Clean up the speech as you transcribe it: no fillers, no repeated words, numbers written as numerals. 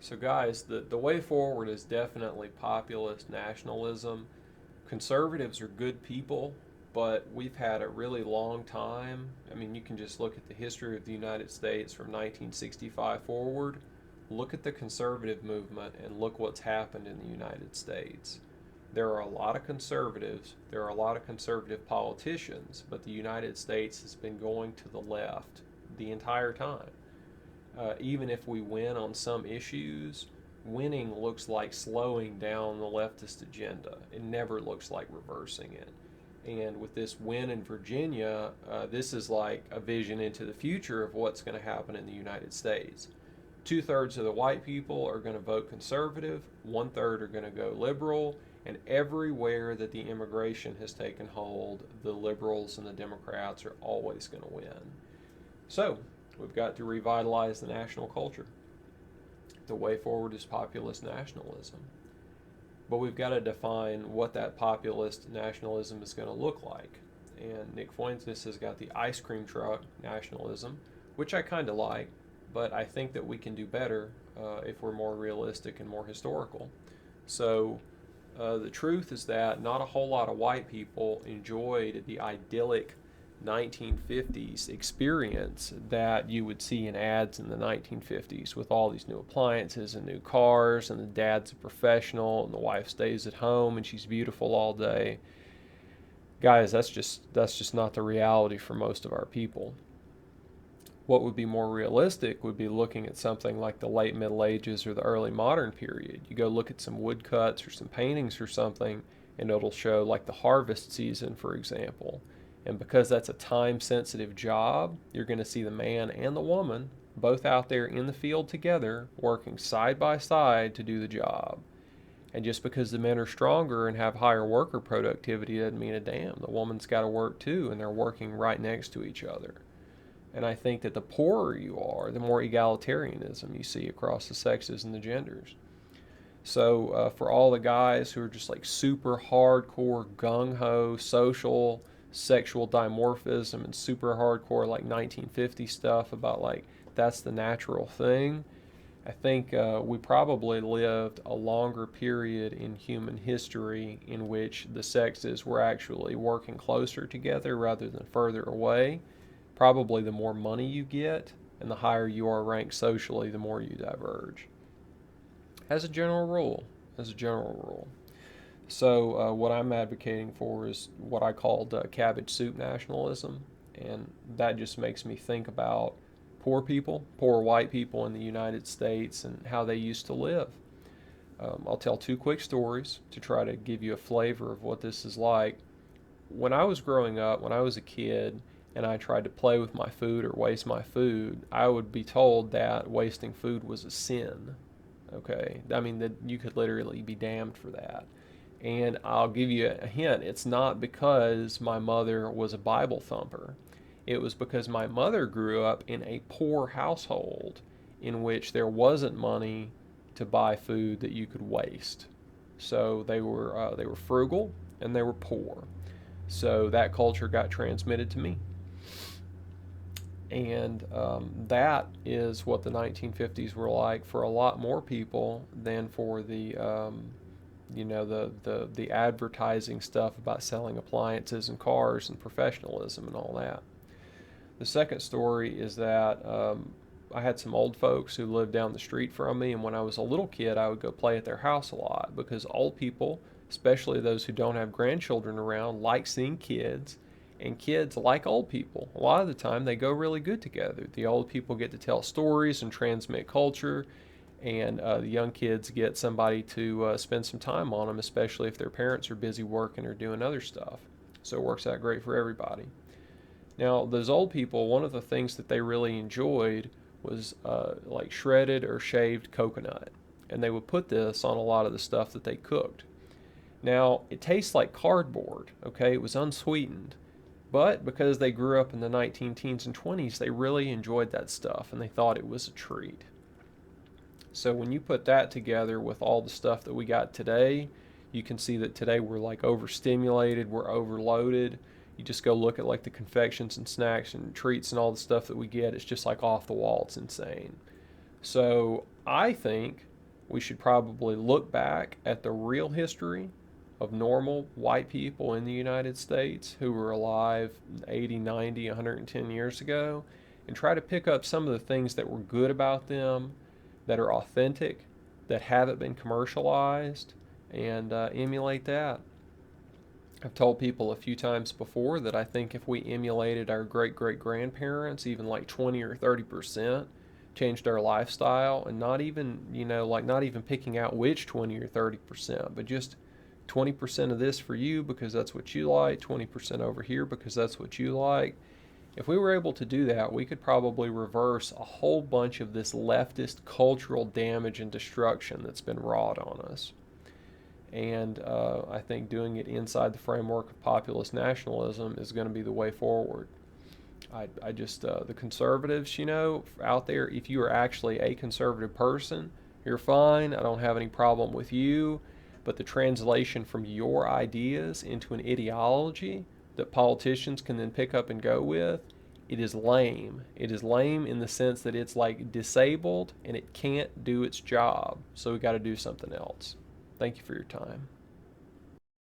So, guys, the way forward is definitely populist nationalism. Conservatives are good people, but we've had a really long time. I mean, you can just look at the history of the United States from 1965 forward. Look at the conservative movement and look what's happened in the United States. There are a lot of conservatives, there are a lot of conservative politicians, but the United States has been going to the left the entire time. Even if we win on some issues, winning looks like slowing down the leftist agenda. It never looks like reversing it. And with this win in Virginia, this is like a vision into the future of what's going to happen in the United States. Two-thirds of the white people are going to vote conservative, one-third are going to go liberal, and everywhere that the immigration has taken hold, the liberals and the Democrats are always going to win. So, we've got to revitalize the national culture. The way forward is populist nationalism. But we've got to define what that populist nationalism is going to look like. And Nick Fuentes has got the ice cream truck nationalism, which I kind of like, but I think that we can do better if we're more realistic and more historical. So the truth is that not a whole lot of white people enjoyed the idyllic 1950s experience that you would see in ads in the 1950s with all these new appliances and new cars, and the dad's a professional and the wife stays at home and she's beautiful all day. Guys, that's just not the reality for most of our people. What would be more realistic would be looking at something like the late Middle Ages or the early modern period. You go look at some woodcuts or some paintings or something, and it'll show like the harvest season, for example. And because that's a time sensitive job, you're going to see the man and the woman both out there in the field together, working side by side to do the job. And just because the men are stronger and have higher worker productivity doesn't mean a damn. The woman's got to work too, and they're working right next to each other. And I think that the poorer you are, the more egalitarianism you see across the sexes and the genders. So for all the guys who are just like super hardcore gung ho social sexual dimorphism and super hardcore like 1950 stuff about like that's the natural thing, I think we probably lived a longer period in human history in which the sexes were actually working closer together rather than further away. Probably the more money you get and the higher you are ranked socially, the more you diverge. As a general rule, as a general rule. So what I'm advocating for is what I called cabbage soup nationalism, and that just makes me think about poor people, poor white people in the United States, and how they used to live. I'll tell two quick stories to try to give you a flavor of what this is like. When I was growing up, when I was a kid, and I tried to play with my food or waste my food, I would be told that wasting food was a sin. Okay, I mean that you could literally be damned for that. And I'll give you a hint. It's not because my mother was a Bible thumper. It was because my mother grew up in a poor household in which there wasn't money to buy food that you could waste. So they were frugal and they were poor. So that culture got transmitted to me. And that is what the 1950s were like for a lot more people than for the advertising stuff about selling appliances and cars and professionalism and all that. The second story is that I had some old folks who lived down the street from me, and when I was a little kid, I would go play at their house a lot because old people, especially those who don't have grandchildren around, like seeing kids, and kids like old people. A lot of the time, they go really good together. The old people get to tell stories and transmit culture, and the young kids get somebody to spend some time on them, especially if their parents are busy working or doing other stuff. So it works out great for everybody. Now, those old people, one of the things that they really enjoyed was like shredded or shaved coconut. And they would put this on a lot of the stuff that they cooked. Now, it tastes like cardboard, okay? It was unsweetened. But because they grew up in the 19 teens and 20s, they really enjoyed that stuff and they thought it was a treat. So when you put that together with all the stuff that we got today, you can see that today we're like overstimulated, we're overloaded. You just go look at like the confections and snacks and treats and all the stuff that we get. It's just like off the wall. It's insane. So I think we should probably look back at the real history of normal white people in the United States who were alive 80, 90, 110 years ago and try to pick up some of the things that were good about them, that are authentic, that haven't been commercialized, and emulate that. I've told people a few times before that I think if we emulated our great great grandparents, even like 20 or 30%, changed our lifestyle, and not even, like not even picking out which 20 or 30%, but just 20% of this for you because that's what you like, 20% over here because that's what you like. If we were able to do that, we could probably reverse a whole bunch of this leftist cultural damage and destruction that's been wrought on us. And I think doing it inside the framework of populist nationalism is going to be the way forward. I just, the conservatives, out there, if you are actually a conservative person, you're fine. I don't have any problem with you. But the translation from your ideas into an ideology that politicians can then pick up and go with, it is lame. It is lame in the sense that it's like disabled and it can't do its job. So we got to do something else. Thank you for your time.